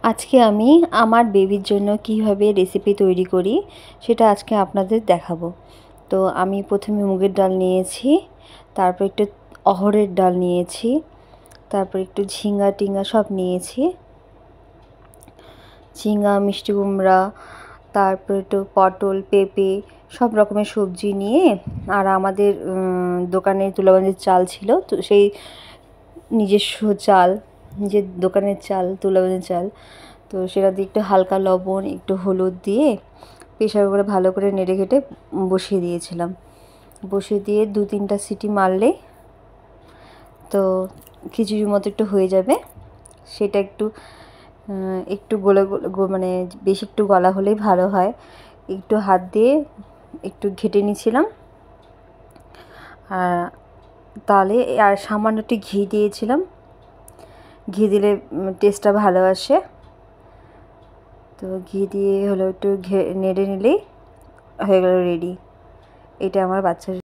আজকে আমি আমার বেবির জন্য কিভাবে রেসিপি তৈরি করি সেটা আজকে আপনাদের দেখাবো। তো আমি প্রথমে মুগের ডাল নিয়েছি, তারপর একটু অড়হরের ডাল নিয়েছি, তারপর একটু ঝিঙ্গা টিঙ্গা সব নিয়েছি, ঝিঙ্গা, মিষ্টি কুমড়া, তারপর একটু পটল, পেঁপে সব রকমের সবজি নিয়ে, আর আমাদের দোকানে তুলাবাঞ্জির চাল ছিল, তো সেই নিজস্ব চাল, নিজের দোকানের চাল, তুলাবাঞ্জির চাল, তো সেটা দিয়ে একটু হালকা লবণ, একটু হলুদ দিয়ে প্রেসার কুকারে ভালো করে নেড়ে ঘেটে বসিয়ে দিয়েছিলাম। বসিয়ে দিয়ে 2-3টা সিটি মারলে তো খিচুড়ির মতো একটু হয়ে যাবে। সেটা একটু একটু গলে মানে বেশি একটু গলা হলেই ভালো হয়। একটু হাত দিয়ে একটু ঘেটে নিয়েছিলাম, তাহলে আর সামান্য একটু ঘি দিয়েছিলাম। ঘি দিলে টেস্টটা ভালো আসে। তো ঘি দিয়ে হলো একটু নেড়ে নিলেই হয়ে গেল রেডি। এটা আমার বাচ্চার